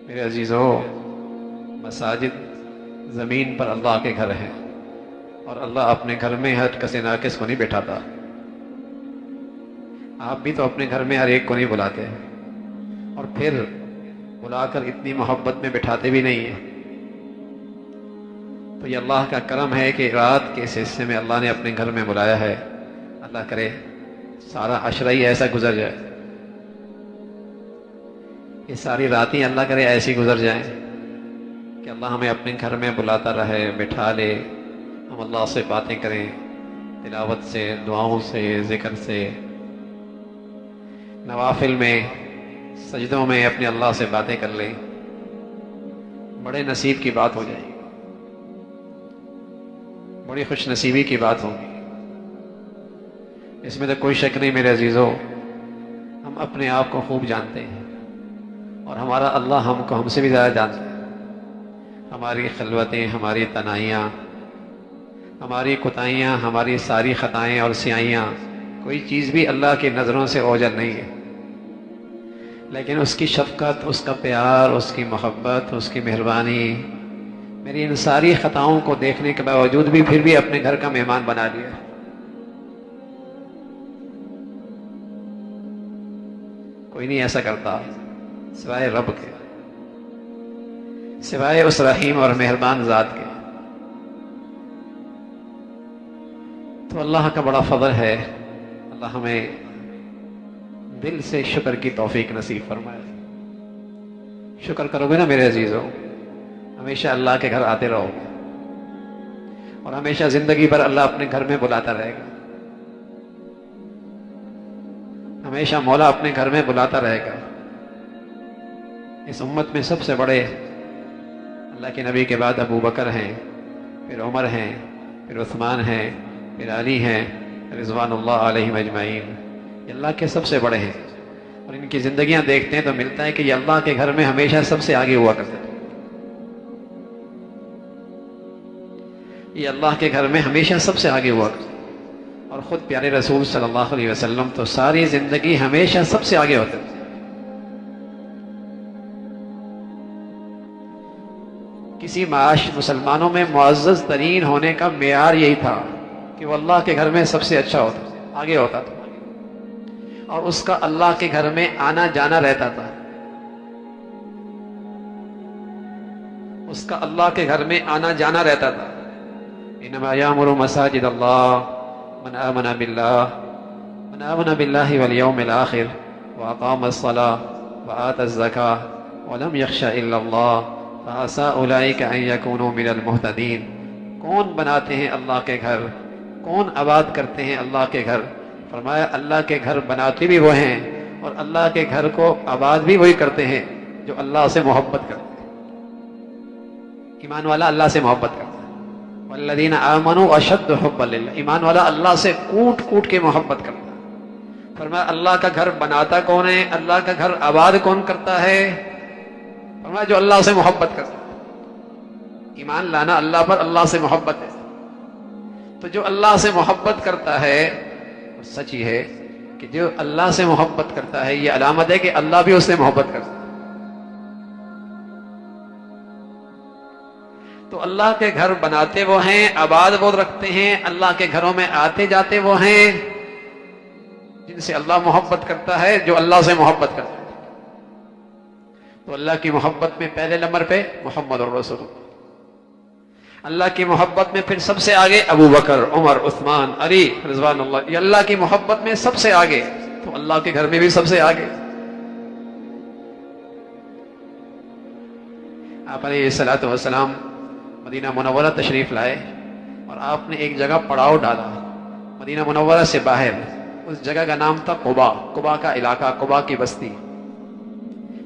میرے عزیزو، مساجد زمین پر اللہ کے گھر ہیں، اور اللہ اپنے گھر میں ہر کسی ناقص کو نہیں بٹھاتا۔ آپ بھی تو اپنے گھر میں ہر ایک کو نہیں بلاتے، اور پھر بلا کر اتنی محبت میں بٹھاتے بھی نہیں ہیں۔ تو یہ اللہ کا کرم ہے کہ رات کے اس حصے میں اللہ نے اپنے گھر میں بلایا ہے۔ اللہ کرے سارا عشرہ ہی ایسا گزر جائے، یہ ساری راتیں اللہ کرے ایسی گزر جائیں کہ اللہ ہمیں اپنے گھر میں بلاتا رہے، بٹھا لے، ہم اللہ سے باتیں کریں، تلاوت سے، دعاؤں سے، ذکر سے، نوافل میں، سجدوں میں اپنے اللہ سے باتیں کر لیں۔ بڑے نصیب کی بات ہو جائے گی، بڑی خوش نصیبی کی بات ہوگی۔ اس میں تو کوئی شک نہیں میرے عزیزو، ہم اپنے آپ کو خوب جانتے ہیں، اور ہمارا اللہ ہم کو ہم سے بھی زیادہ جانتا ہے۔ ہماری خلوتیں، ہماری تنہائیاں، ہماری کوتاہیاں، ہماری ساری خطائیں اور سیاہیاں، کوئی چیز بھی اللہ کی نظروں سے اوجھل نہیں ہے، لیکن اس کی شفقت، اس کا پیار، اس کی محبت، اس کی مہربانی میری ان ساری خطاؤں کو دیکھنے کے باوجود بھی پھر بھی اپنے گھر کا مہمان بنا لیا۔ کوئی نہیں ایسا کرتا سوائے رب کے، سوائے اس رحیم اور مہربان ذات کے۔ تو اللہ کا بڑا فضل ہے، اللہ ہمیں دل سے شکر کی توفیق نصیب فرمائے۔ شکر کرو گے نا میرے عزیزو، ہمیشہ اللہ کے گھر آتے رہو گے، اور ہمیشہ زندگی بھر اللہ اپنے گھر میں بلاتا رہے گا، ہمیشہ مولا اپنے گھر میں بلاتا رہے گا۔ اس امت میں سب سے بڑے اللہ کے نبی کے بعد ابو بکر ہیں، پھر عمر ہیں، پھر عثمان ہیں، پھر علی ہیں، رضوان اللہ علیہم اجمعین۔ یہ اللہ کے سب سے بڑے ہیں، اور ان کی زندگیاں دیکھتے ہیں تو ملتا ہے کہ یہ اللہ کے گھر میں ہمیشہ سب سے آگے ہوا کرتے تھے۔ یہ اللہ کے گھر میں ہمیشہ سب سے آگے ہوا کرتے، اور خود پیارے رسول صلی اللہ علیہ وسلم تو ساری زندگی ہمیشہ سب سے آگے ہوتے تھے۔ کسی معاش مسلمانوں میں معزز ترین ہونے کا معیار یہی تھا کہ وہ اللہ کے گھر میں سب سے اچھا ہوتا تھا، آگے ہوتا تھا، اور اس کا اللہ کے گھر میں آنا جانا رہتا تھا، اس کا اللہ کے گھر میں آنا جانا رہتا تھا۔ انما یامر مساجد اللہ من آمن باللہ والیوم الآخر واقام الصلاۃ وآتى الزکاۃ ولم یخش الا اللہ فعسى اولئک ان یکونوا من المہتدین۔ کون بناتے ہیں اللہ کے گھر، کون آباد کرتے ہیں اللہ کے گھر؟ فرمایا اللہ کے گھر بناتے بھی وہ ہیں، اور اللہ کے گھر کو آباد بھی وہی کرتے ہیں جو اللہ سے محبت کرتے ہیں۔ ایمان والا اللہ سے محبت کرتا ہے، والذین آمنوا اشد حبا للہ، ایمان والا اللہ سے کوٹ کوٹ کے محبت کرتا ہے۔ فرمایا اللہ کا گھر بناتا کون ہے، اللہ کا گھر آباد کون کرتا ہے؟ فرمایا جو اللہ سے محبت کرتا ہے۔ ایمان لانا اللہ پر، اللہ سے محبت ہے، تو جو اللہ سے محبت کرتا ہے، سچ ہی ہے کہ جو اللہ سے محبت کرتا ہے یہ علامت ہے کہ اللہ بھی اس سے محبت کرتا ہے۔ تو اللہ کے گھر بناتے وہ ہیں، آباد وہ رکھتے ہیں، اللہ کے گھروں میں آتے جاتے وہ ہیں جن سے اللہ محبت کرتا ہے، جو اللہ سے محبت کرتا ہے۔ تو اللہ کی محبت میں پہلے نمبر پہ محمد الرسول اللہ، اللہ کی محبت میں پھر سب سے آگے ابو بکر، عمر، عثمان، علی رضوان اللہ، یہ اللہ کی محبت میں سب سے آگے، تو اللہ کے گھر میں بھی سب سے آگے۔ آپ علیہ الصلوۃ والسلام مدینہ منورہ تشریف لائے، اور آپ نے ایک جگہ پڑاؤ ڈالا مدینہ منورہ سے باہر، اس جگہ کا نام تھا قباء، قباء کا علاقہ، قباء کی بستی۔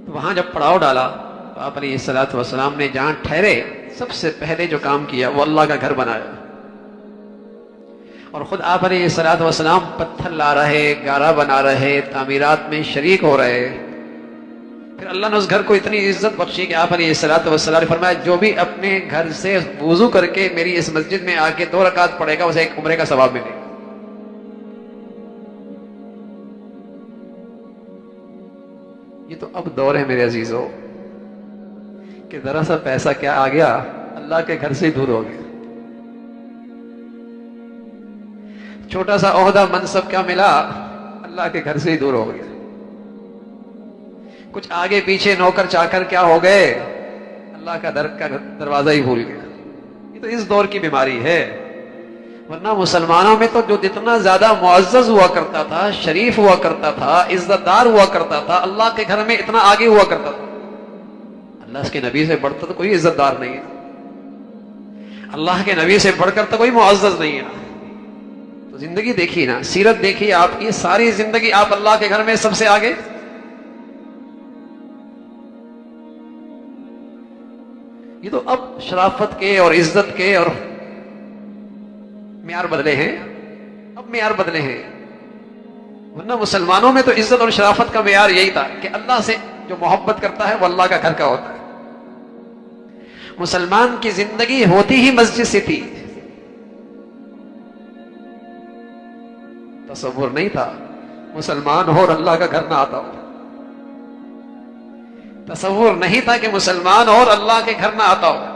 تو وہاں جب پڑاؤ ڈالا تو آپ علیہ الصلوۃ والسلام نے جہاں ٹھہرے سب سے پہلے جو کام کیا وہ اللہ کا گھر بنایا، اور خود آپ علیہ الصلوۃ والسلام پتھر لا رہے، گارا بنا رہے، تعمیرات میں شریک ہو رہے۔ پھر اللہ نے اس گھر کو اتنی عزت بخشی کہ آپ علیہ الصلوۃ والسلام نے فرمایا جو بھی اپنے گھر سے وضو کر کے میری اس مسجد میں آ کے 2 رکعت پڑھے گا اسے ایک عمرے کا ثواب ملے گا۔ یہ تو اب دور ہے میرے عزیزو، کہ ذرا سا پیسہ کیا آ گیا، اللہ کے گھر سے ہی دور ہو گیا. چھوٹا سا عہدہ منصب کیا ملا، اللہ کے گھر سے ہی دور ہو گیا. کچھ آگے پیچھے نوکر چاکر کیا ہو گئے، اللہ کا دروازہ ہی بھول گیا. یہ تو اس دور کی بیماری ہے. ورنہ مسلمانوں میں تو جو جتنا زیادہ معزز ہوا کرتا تھا، شریف ہوا کرتا تھا، عزت دار ہوا کرتا تھا، اللہ کے گھر میں اتنا آگے ہوا کرتا تھا. اللہ اس کے نبی سے بڑھ کر تو کوئی عزت دار نہیں ہے، اللہ کے نبی سے بڑھ کر تو کوئی معزز نہیں ہے. تو زندگی دیکھیے نا، سیرت دیکھیے آپ کی، ساری زندگی آپ اللہ کے گھر میں سب سے آگے. یہ تو اب شرافت کے اور عزت کے اور معیار بدلے ہیں، اب معیار بدلے ہیں. ورنہ مسلمانوں میں تو عزت اور شرافت کا معیار یہی تھا کہ اللہ سے جو محبت کرتا ہے وہ اللہ کا گھر کا ہوتا ہے. مسلمان کی زندگی ہوتی ہی مسجد سے تھی. تصور نہیں تھا مسلمان ہو اور اللہ کا گھر نہ آتا ہو. تصور نہیں تھا کہ مسلمان ہو اور اللہ کے گھر نہ آتا ہو.